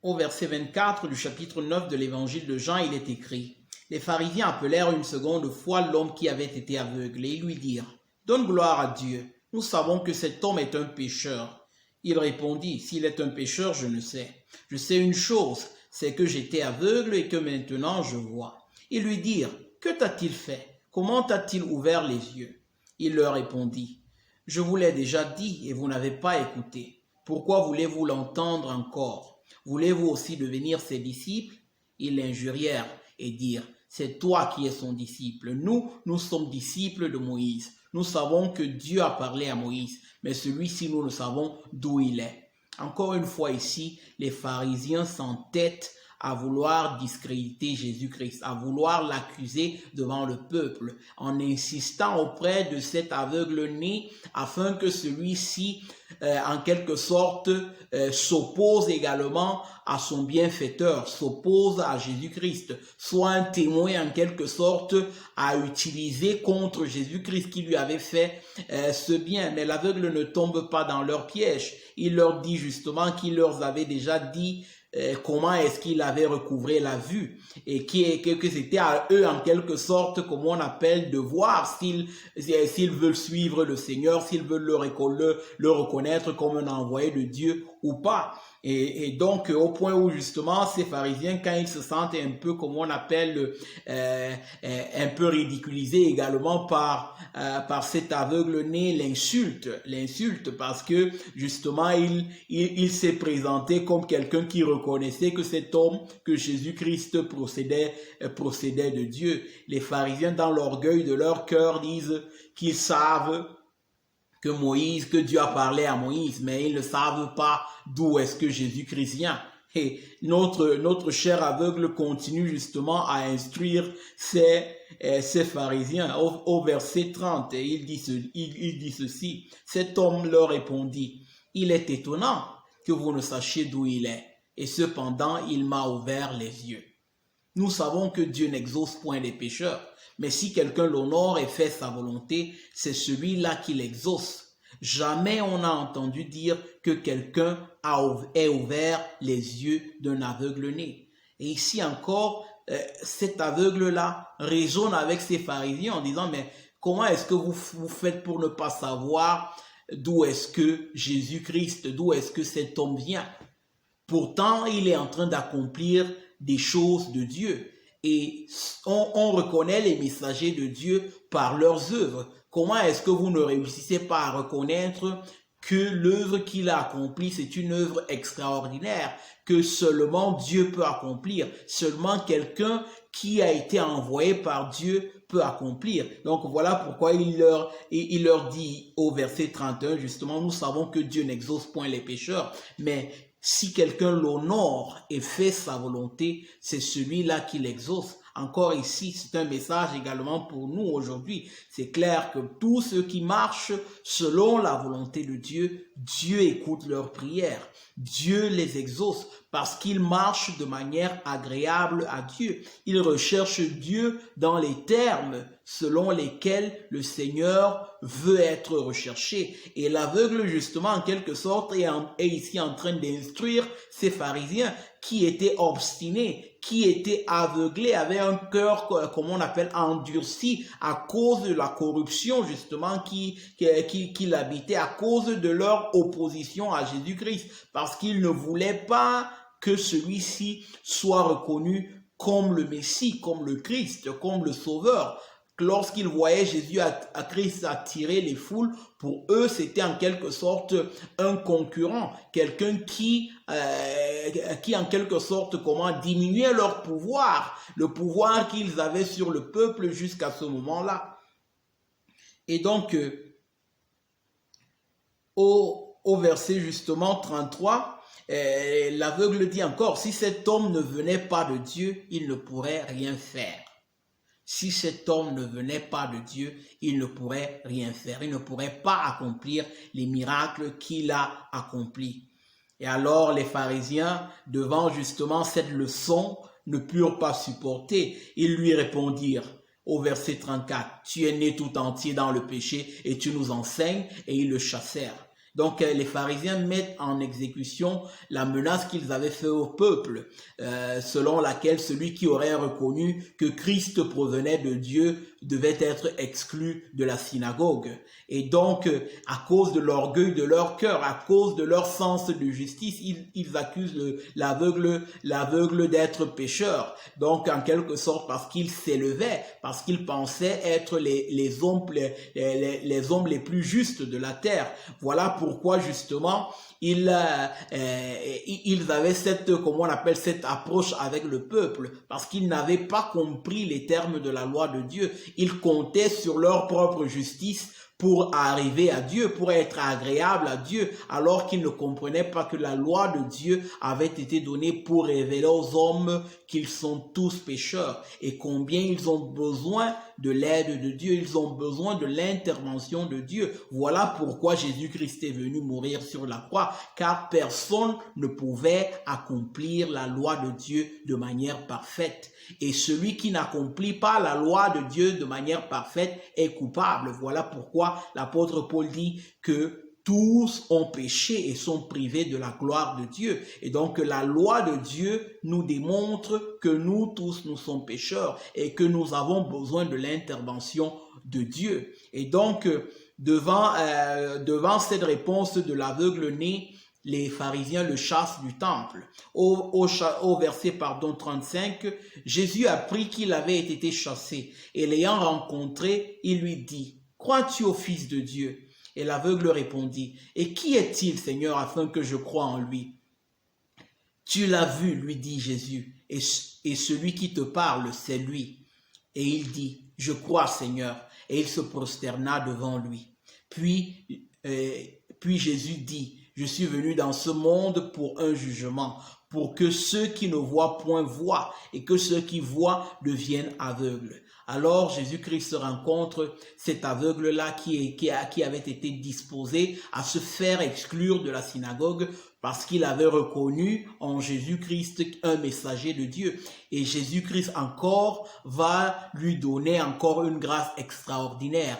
Au verset 24 du chapitre 9 de l'évangile de Jean, il est écrit: Les pharisiens appelèrent une seconde fois l'homme qui avait été aveugle et lui dirent: Donne gloire à Dieu, nous savons que cet homme est un pécheur. Il répondit: S'il est un pécheur, je ne sais. Je sais une chose, c'est que j'étais aveugle et que maintenant je vois. Ils lui dirent: Que t'a-t-il fait? Comment t'a-t-il ouvert les yeux? Il leur répondit: Je vous l'ai déjà dit et vous n'avez pas écouté. Pourquoi voulez-vous l'entendre encore? Voulez-vous aussi devenir ses disciples? Ils l'injurièrent et dirent: C'est toi qui es son disciple. Nous sommes disciples de Moïse. Nous savons que Dieu a parlé à Moïse, mais celui-ci, nous ne savons d'où il est. Encore une fois ici, les pharisiens s'entêtent à vouloir discréditer Jésus-Christ, à vouloir l'accuser devant le peuple, en insistant auprès de cet aveugle-né afin que celui-ci, en quelque sorte, s'oppose également à son bienfaiteur, s'oppose à Jésus-Christ, soit un témoin en quelque sorte à utiliser contre Jésus-Christ qui lui avait fait ce bien. Mais l'aveugle ne tombe pas dans leur piège. Il leur dit justement qu'il leur avait déjà dit comment est-ce qu'il avait recouvré la vue et que c'était à eux en quelque sorte, comme on appelle, de voir s'ils veulent suivre le Seigneur, s'ils veulent le reconnaître comme un envoyé de Dieu ou pas. Et donc, au point où justement, ces pharisiens, quand ils se sentent un peu, comme on appelle, un peu ridiculisés également par cet aveugle-né, l'insulte parce que justement, il s'est présenté comme quelqu'un qui reconnaissait que cet homme, que Jésus-Christ procédait de Dieu. Les pharisiens, dans l'orgueil de leur cœur, disent qu'ils savent que Dieu a parlé à Moïse, mais ils ne savent pas d'où est-ce que Jésus-Christ vient. Et notre cher aveugle continue justement à instruire ces pharisiens au verset 30. Et il dit ceci: Cet homme leur répondit: Il est étonnant que vous ne sachiez d'où il est, et cependant il m'a ouvert les yeux. Nous savons que Dieu n'exauce point les pécheurs, mais si quelqu'un l'honore et fait sa volonté, c'est celui-là qui l'exauce. Jamais on n'a entendu dire que quelqu'un ait ouvert les yeux d'un aveugle-né. Et ici encore, cet aveugle-là raisonne avec ses pharisiens en disant: mais comment est-ce que vous faites pour ne pas savoir d'où est-ce que Jésus-Christ, d'où est-ce que cet homme vient? Pourtant, il est en train d'accomplir des choses de Dieu. Et on reconnaît les messagers de Dieu par leurs œuvres. Comment est-ce que vous ne réussissez pas à reconnaître que l'œuvre qu'il a accomplie, c'est une œuvre extraordinaire, que seulement Dieu peut accomplir, seulement quelqu'un qui a été envoyé par Dieu peut accomplir. Donc voilà pourquoi il leur dit au verset 31, justement: nous savons que Dieu n'exauce point les pécheurs, mais si quelqu'un l'honore et fait sa volonté, c'est celui-là qui l'exauce. Encore ici, c'est un message également pour nous aujourd'hui. C'est clair que tous ceux qui marchent selon la volonté de Dieu, Dieu écoute leurs prières. Dieu les exauce parce qu'ils marchent de manière agréable à Dieu. Ils recherchent Dieu dans les termes selon lesquels le Seigneur veut être recherché. Et l'aveugle, justement, en quelque sorte, est ici en train d'instruire ces pharisiens qui étaient obstinés, qui étaient aveuglés, avaient un cœur, comme on appelle, endurci à cause de la corruption, justement, qui l'habitait, à cause de leur opposition à Jésus-Christ, parce qu'ils ne voulaient pas que celui-ci soit reconnu comme le Messie, comme le Christ, comme le Sauveur. Lorsqu'ils voyaient Jésus à Christ attirer les foules, pour eux, c'était en quelque sorte un concurrent, quelqu'un qui en quelque sorte, diminuait leur pouvoir, le pouvoir qu'ils avaient sur le peuple jusqu'à ce moment-là. Et donc, au verset justement 33, l'aveugle dit encore: si cet homme ne venait pas de Dieu, il ne pourrait rien faire. Si cet homme ne venait pas de Dieu, il ne pourrait rien faire. Il ne pourrait pas accomplir les miracles qu'il a accomplis. Et alors les pharisiens, devant justement cette leçon, ne purent pas supporter. Ils lui répondirent au verset 34, « Tu es né tout entier dans le péché et tu nous enseignes. » Et ils le chassèrent. Donc les pharisiens mettent en exécution la menace qu'ils avaient faite au peuple, selon laquelle celui qui aurait reconnu que Christ provenait de Dieu devait être exclu de la synagogue. Et donc, à cause de l'orgueil de leur cœur, à cause de leur sens de justice, ils accusent l'aveugle d'être pécheur. Donc, en quelque sorte, parce qu'ils s'élevaient, parce qu'ils pensaient être les hommes les plus justes de la terre. Voilà pourquoi, justement, ils avaient comment on appelle, cette approche avec le peuple, parce qu'ils n'avaient pas compris les termes de la loi de Dieu. Ils comptaient sur leur propre justice pour arriver à Dieu, pour être agréable à Dieu, alors qu'ils ne comprenaient pas que la loi de Dieu avait été donnée pour révéler aux hommes qu'ils sont tous pécheurs et combien ils ont besoin de l'aide de Dieu, ils ont besoin de l'intervention de Dieu. Voilà pourquoi Jésus-Christ est venu mourir sur la croix, car personne ne pouvait accomplir la loi de Dieu de manière parfaite. Et celui qui n'accomplit pas la loi de Dieu de manière parfaite est coupable. Voilà pourquoi l'apôtre Paul dit que tous ont péché et sont privés de la gloire de Dieu. Et donc la loi de Dieu nous démontre que nous tous, nous sommes pécheurs et que nous avons besoin de l'intervention de Dieu. Et donc devant cette réponse de l'aveugle né, les pharisiens le chassent du temple. Au verset 35, Jésus apprit qu'il avait été chassé et l'ayant rencontré, il lui dit, « Crois-tu au Fils de Dieu ?» Et l'aveugle répondit, « Et qui est-il, Seigneur, afin que je croie en lui ?» « Tu l'as vu, lui dit Jésus, et celui qui te parle, c'est lui. » Et il dit, « Je crois, Seigneur. » Et il se prosterna devant lui. Puis Jésus dit, « Je suis venu dans ce monde pour un jugement, pour que ceux qui ne voient point voient, et que ceux qui voient deviennent aveugles. » Alors Jésus-Christ rencontre cet aveugle-là qui avait été disposé à se faire exclure de la synagogue parce qu'il avait reconnu en Jésus-Christ un messager de Dieu. Et Jésus-Christ encore va lui donner encore une grâce extraordinaire.